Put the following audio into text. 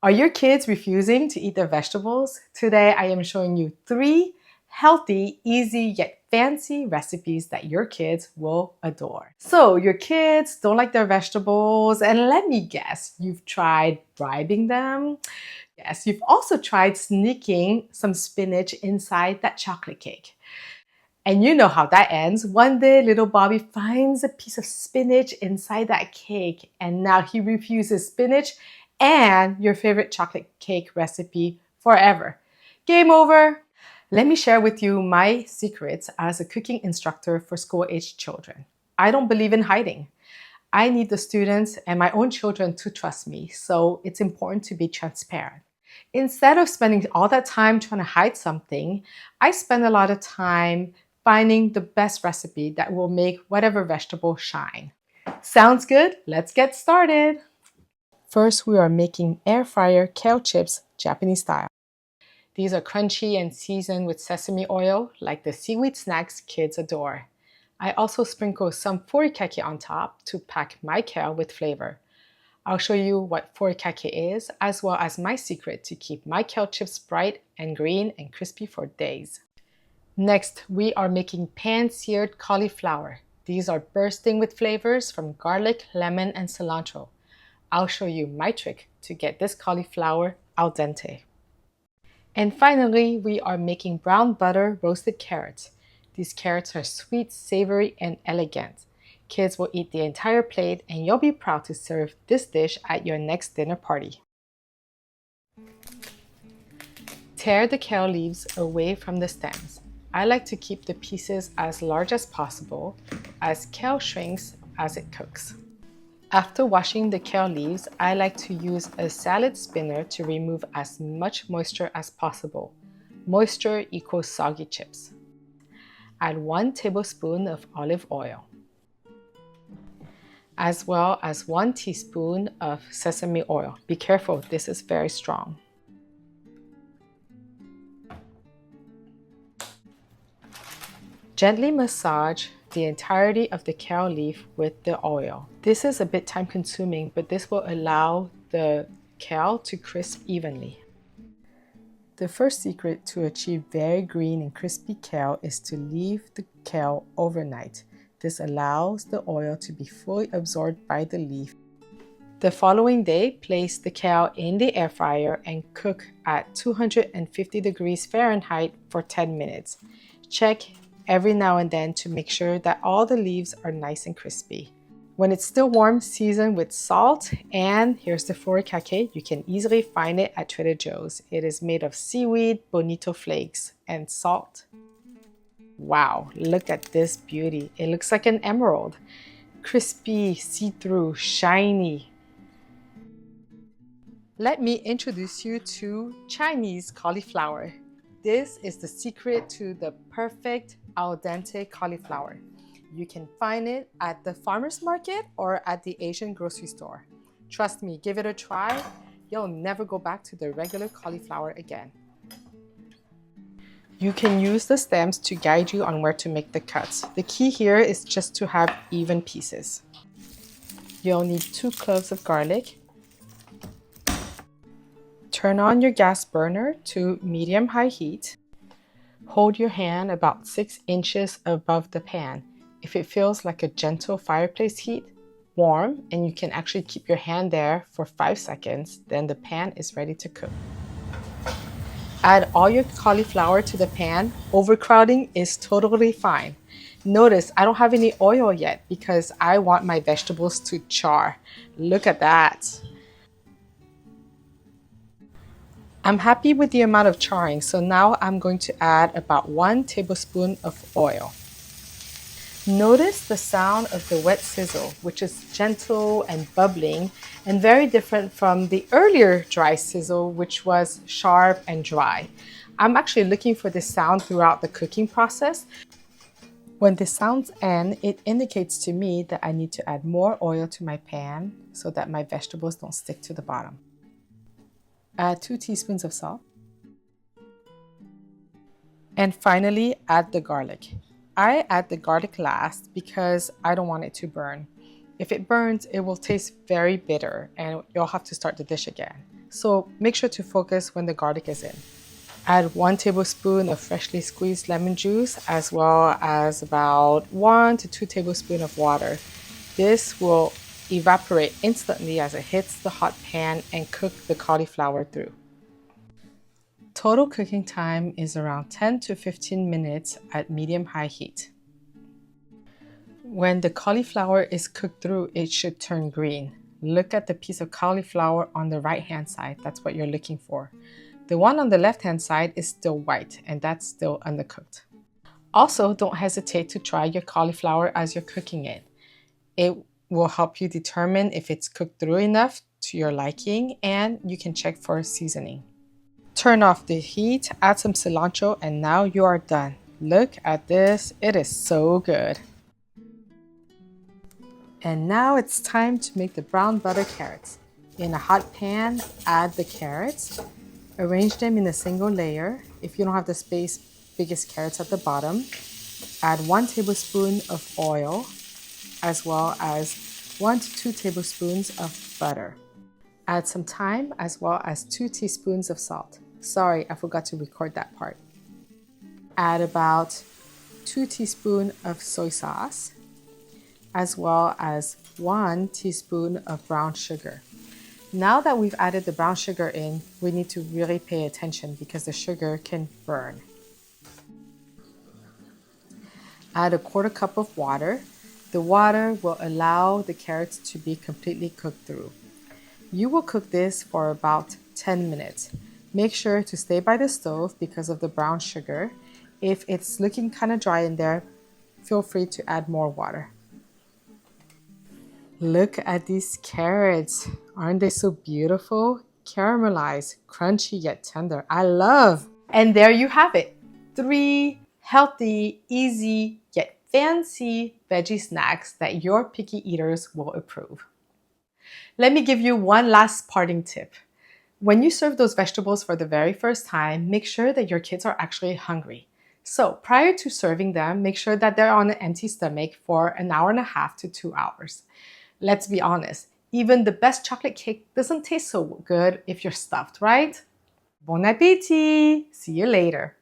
Are your kids refusing to eat their vegetables? Today I am showing you 3 healthy, easy, yet fancy recipes that your kids will adore. So your kids don't like their vegetables, and let me guess, you've tried bribing them? Yes, you've also tried sneaking some spinach inside that chocolate cake. And you know how that ends. One day, little Bobby finds a piece of spinach inside that cake, and now he refuses spinach and your favorite chocolate cake recipe forever. Game over. Let me share with you my secrets as a cooking instructor for school-aged children. I don't believe in hiding. I need the students and my own children to trust me, so it's important to be transparent. Instead of spending all that time trying to hide something, I spend a lot of time finding the best recipe that will make whatever vegetable shine. Sounds good? Let's get started. First, we are making air fryer kale chips Japanese style. These are crunchy and seasoned with sesame oil, like the seaweed snacks kids adore. I also sprinkle some furikake on top to pack my kale with flavor. I'll show you what furikake is, as well as my secret to keep my kale chips bright and green and crispy for days. Next, we are making pan-seared cauliflower. These are bursting with flavors from garlic, lemon, and cilantro. I'll show you my trick to get this cauliflower al dente. And finally, we are making brown butter roasted carrots. These carrots are sweet, savory, and elegant. Kids will eat the entire plate, and you'll be proud to serve this dish at your next dinner party. Tear the kale leaves away from the stems. I like to keep the pieces as large as possible, as kale shrinks as it cooks. After washing the kale leaves, I like to use a salad spinner to remove as much moisture as possible. Moisture equals soggy chips. Add 1 tablespoon of olive oil, as well as 1 teaspoon of sesame oil. Be careful, this is very strong. Gently massage the entirety of the kale leaf with the oil. This is a bit time consuming, but this will allow the kale to crisp evenly. The first secret to achieve very green and crispy kale is to leave the kale overnight. This allows the oil to be fully absorbed by the leaf. The following day, place the kale in the air fryer and cook at 250 degrees Fahrenheit for 10 minutes. Check every now and then to make sure that all the leaves are nice and crispy. When it's still warm, season with salt, and here's the furikake. You can easily find it at Trader Joe's. It is made of seaweed, bonito flakes, and salt. Wow, look at this beauty. It looks like an emerald. Crispy, see-through, shiny. Let me introduce you to Chinese cauliflower. This is the secret to the perfect al dente cauliflower. You can find it at the farmer's market or at the Asian grocery store. Trust me, give it a try. You'll never go back to the regular cauliflower again. You can use the stems to guide you on where to make the cuts. The key here is just to have even pieces. You'll need 2 cloves of garlic. Turn on your gas burner to medium-high heat. Hold your hand about 6 inches above the pan. If it feels like a gentle fireplace heat, warm, and you can actually keep your hand there for 5 seconds, then the pan is ready to cook. Add all your cauliflower to the pan. Overcrowding is totally fine. Notice I don't have any oil yet because I want my vegetables to char. Look at that. I'm happy with the amount of charring, so now I'm going to add about 1 tablespoon of oil. Notice the sound of the wet sizzle, which is gentle and bubbling and very different from the earlier dry sizzle, which was sharp and dry. I'm actually looking for this sound throughout the cooking process. When the sounds end, it indicates to me that I need to add more oil to my pan so that my vegetables don't stick to the bottom. Add 2 teaspoons of salt. And finally, add the garlic. I add the garlic last because I don't want it to burn. If it burns, it will taste very bitter and you'll have to start the dish again. so make sure to focus when the garlic is in. Add 1 tablespoon of freshly squeezed lemon juice as well as about 1 to 2 tablespoons of water. This will evaporate instantly as it hits the hot pan and cook the cauliflower through. Total cooking time is around 10 to 15 minutes at medium-high heat. When the cauliflower is cooked through, it should turn green. Look at the piece of cauliflower on the right-hand side. That's what you're looking for. The one on the left-hand side is still white, and that's still undercooked. Also, don't hesitate to try your cauliflower as you're cooking it. It will help you determine if it's cooked through enough to your liking, and you can check for seasoning. Turn off the heat, add some cilantro, and now you are done. Look at this, it is so good. And now it's time to make the brown butter carrots. In a hot pan, add the carrots. Arrange them in a single layer. If you don't have the space, biggest carrots at the bottom. Add 1 tablespoon of oil, as well as 1 to 2 tablespoons of butter. Add some thyme, as well as 2 teaspoons of salt. Sorry, I forgot to record that part. Add about 2 teaspoons of soy sauce, as well as 1 teaspoon of brown sugar. Now that we've added the brown sugar in, we need to really pay attention because the sugar can burn. Add a 1/4 cup of water. The water will allow the carrots to be completely cooked through. You will cook this for about 10 minutes. Make sure to stay by the stove because of the brown sugar. If it's looking kind of dry in there, feel free to add more water. Look at these carrots. Aren't they so beautiful? Caramelized, crunchy yet tender. I love. And there you have it. 3 healthy, easy, yet fancy veggie snacks that your picky eaters will approve. Let me give you one last parting tip. When you serve those vegetables for the very first time, make sure that your kids are actually hungry. So prior to serving them, make sure that they're on an empty stomach for an hour and a half to 2 hours. Let's be honest, even the best chocolate cake doesn't taste so good if you're stuffed, right? Bon appétit! See you later.